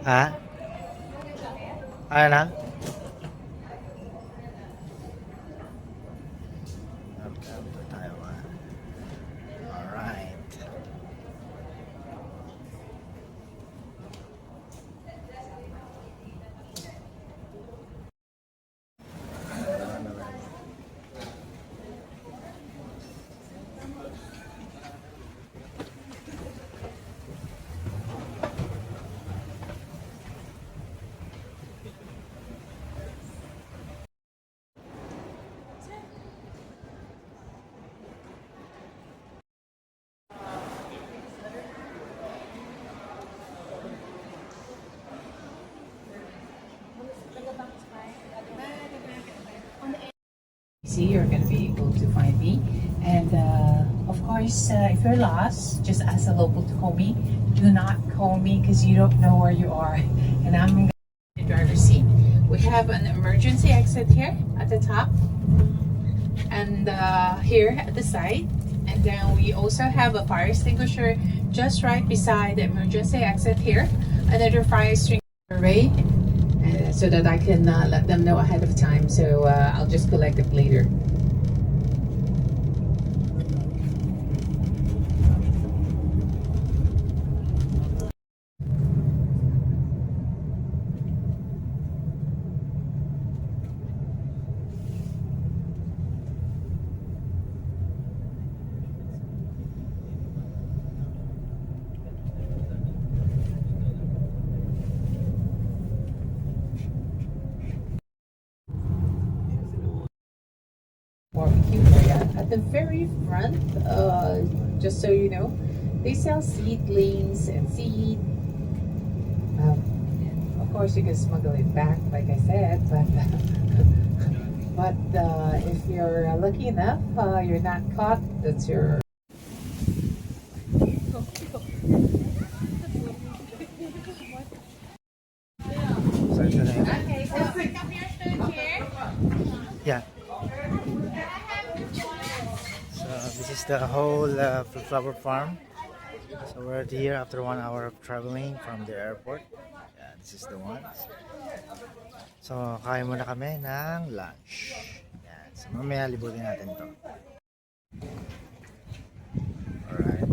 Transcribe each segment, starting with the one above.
Ha? Ano na? Ito tayo ha. Alright. See, you're going to be able to find me. And of course, if you're lost, just ask a local to call me. Do not call me because you don't know where you are. And I'm in the driver's seat. We have an emergency exit here at the top and here at the side. And then we also have a fire extinguisher just right beside the emergency exit here. Another fire extinguisher array. So that I can let them know ahead of time. So I'll just collect it later. Barbecue area at the very front, just so you know, they sell seedlings and seed. Of course you can smuggle it back like I said, but if you're lucky enough, you're not caught. That's your So ito na yun. okay, so pick up your food here. Yeah. So this is the whole flower farm. So we're here after 1 hour of traveling from the airport. Yeah, this is the one. So kain muna kami ng lunch. Yan. So mamaya libutin natin to. Alright.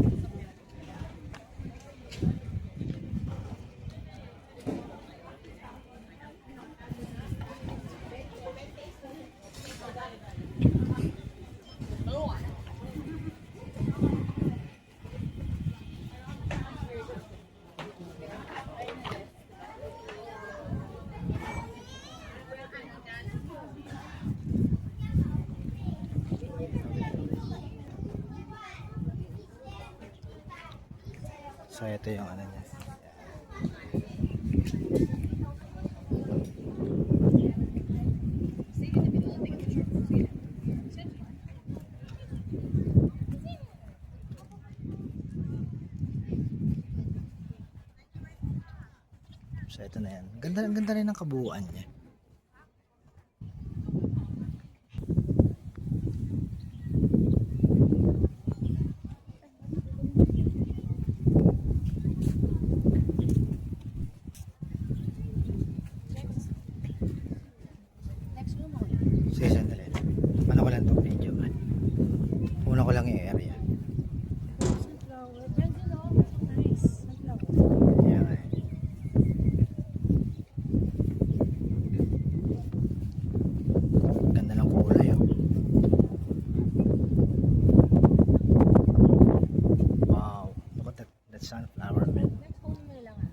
So ito yung ano niya. So ito na yan. Ganda rin ng kabuuan niya. Sige, sandali. Ano ko lang itong video. Una ko lang yung area. Sunflower. Brandon, oh, nice. Sunflower. Yan nga. Ganda ng kulay oh. Wow. Look at that sunflower man. Next phone mo na lang ah.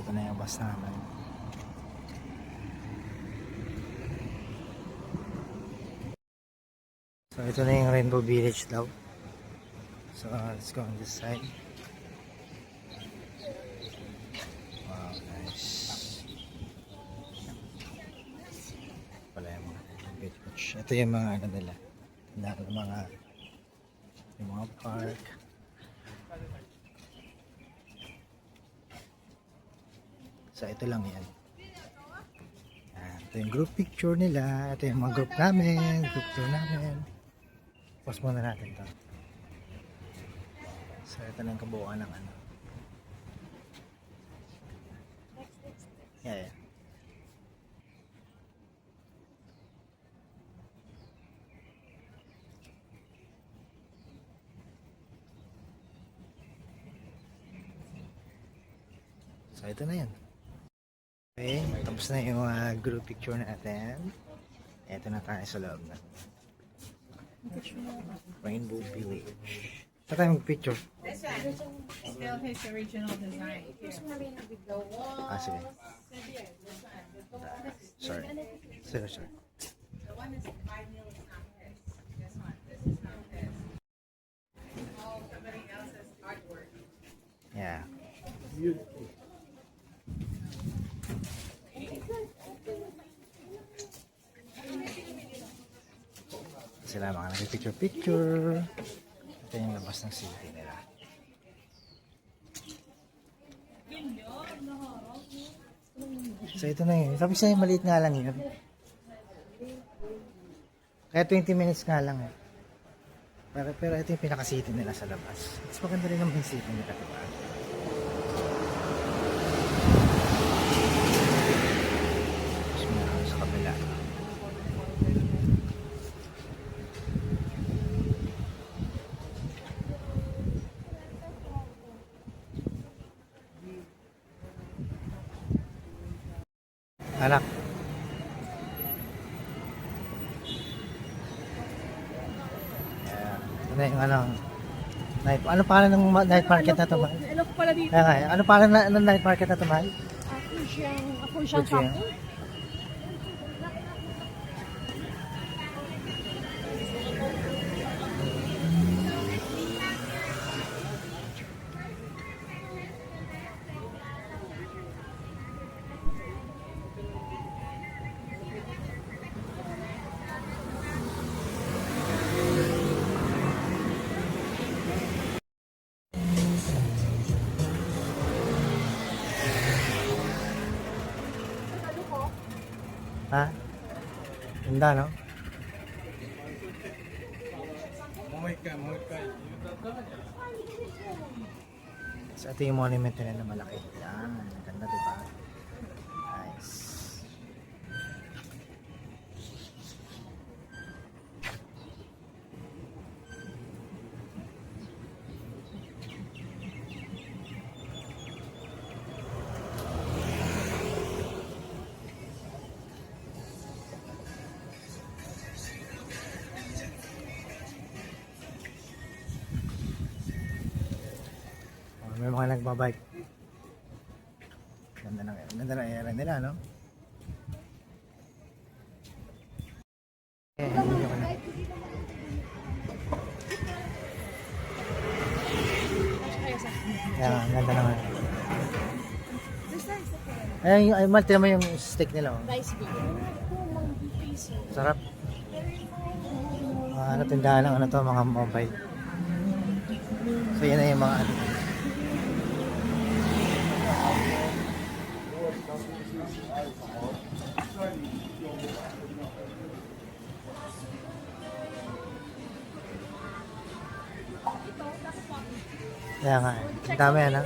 ito na yung bus namin. So ito na yung Rainbow Village daw. So let's go on this side. Wow, nice. Pala yung mga beach. Ito yung mga ano nila. Yung mga park. So ito lang yan. Ito yung group picture nila. Ito yung mga group namin. Group tour namin. Pause muna natin to. So ito na yung kabuuan ng ano. Yeah. So ito na yan. Okay, tapos na yung group picture natin. Ito na tayo sa loob na. Rainbow Village. Saan tayo mag-picture? This one, still his original design. Sige. Sorry. Sorry. The one is 5 mil is not his. This one, this is not his. All somebody else's artwork. Yeah. Sila mga nag-picture. Ito yung labas ng city nila. So ito na yun. Sabi sa'yo maliit nga lang yun. Kaya 20 minutes nga lang eh. Pero ito yung pinaka-city nila sa labas. Mas maganda rin naman yung city nila, diba? Mas meron sa kabila. Anak. Ito na yung ano. Ano pangalan ng night market na ito, Mahal? Ano ko pala dito? Kaya nga, ano pangalan ng night market na ito, Mahal? Ako siyang Kuchiyang. kapo. Ha? Ganda, no? So, ito yung monument nila na malaki. Yan, ganda, diba? Nice. May mga nagbabike. Ganda ng area nila, no? Hindi ko na. Yan, ang ganda naman. Ay, Mal, tignan mo yung steak nila, oh. Rice video. Piso. Sarap. Ano, tindahan ng ano to, mga mobile. So, yan na yung mga ano. Kaya nga, ang dami yan, ha?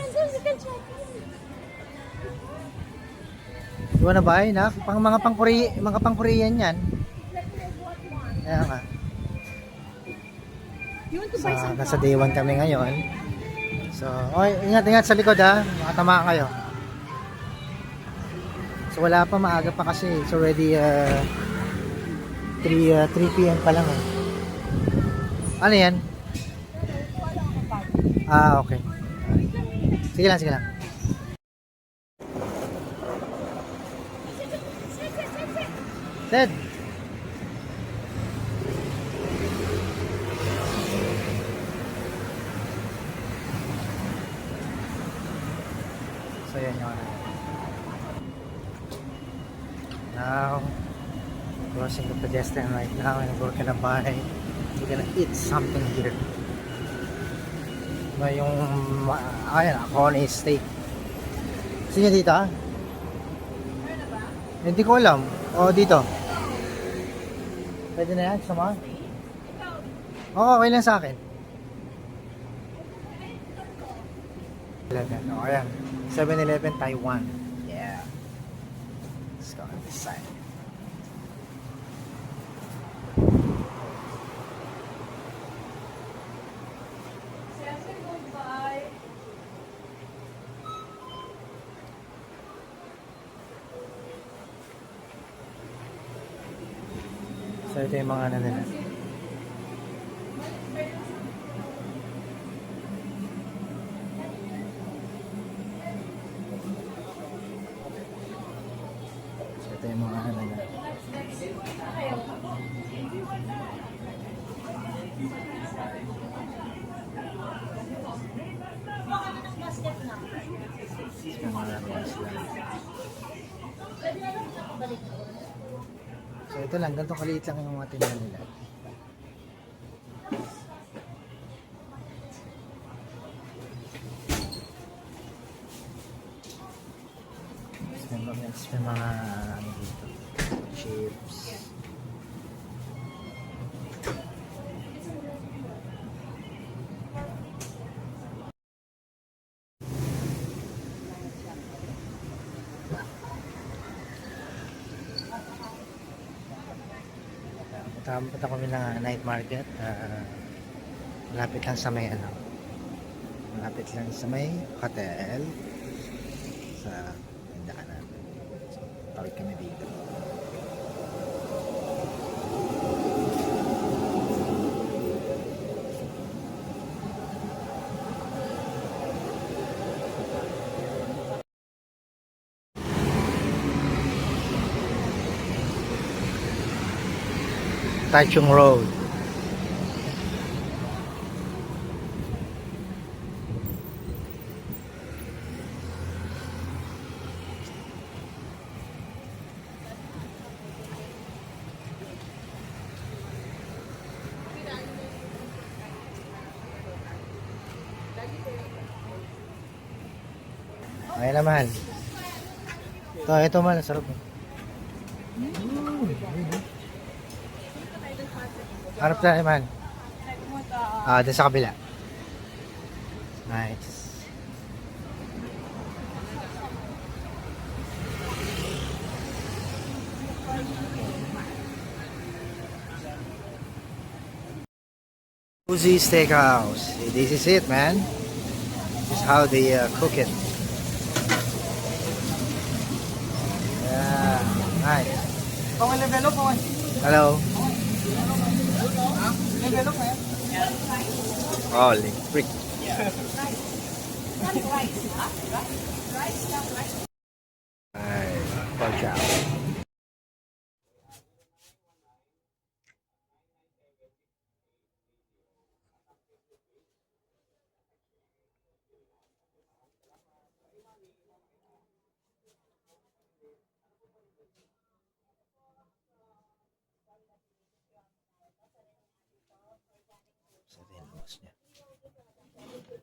Di ba na ba, na? Mga pang-Korean yan. Kaya nga. You want to buy some Nasa day 1 kami ngayon. So, ingat sa likod, ha? Makatamaan kayo. So, wala pa, maaga pa kasi. It's already 3 p.m. pa lang, eh. Ano yan? Okay. Sige lang. Ted! So yan yung ano. Now, crossing the pedestrian right now and we're gonna eat something here. Diba yung, ayan, Connie steak. Sige dito ah? Hindi ko alam. O dito. Pwede na yan, sama? Oo, okay lang sa akin. 11. O, ayan. 7-Eleven Taiwan. Yeah. Let's go on this side. So ito yung mga ano nila. So ito yung mga ano nila. So mga rice lang. So ito lang, ganito kaliit lang yung mga tindahan nila. May mga ano dito, chips. Punta kami ng night market. Malapit lang sa may ano. Malapit lang sa may hotel. Sa tindahan natin. So, tawid kami dito. Taichung Road. Okay naman. Ito man, sarap. Harap na naman. Dun sa kabila. Nice. Uzi Steakhouse. This is it, man. This is how they cook it. Yeah, nice. Hello. Holy frick. Alright, watch out. So, tinapos niya.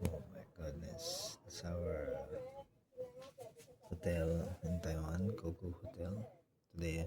Oh my goodness. It's our hotel in Taiwan, Coco Hotel. Today,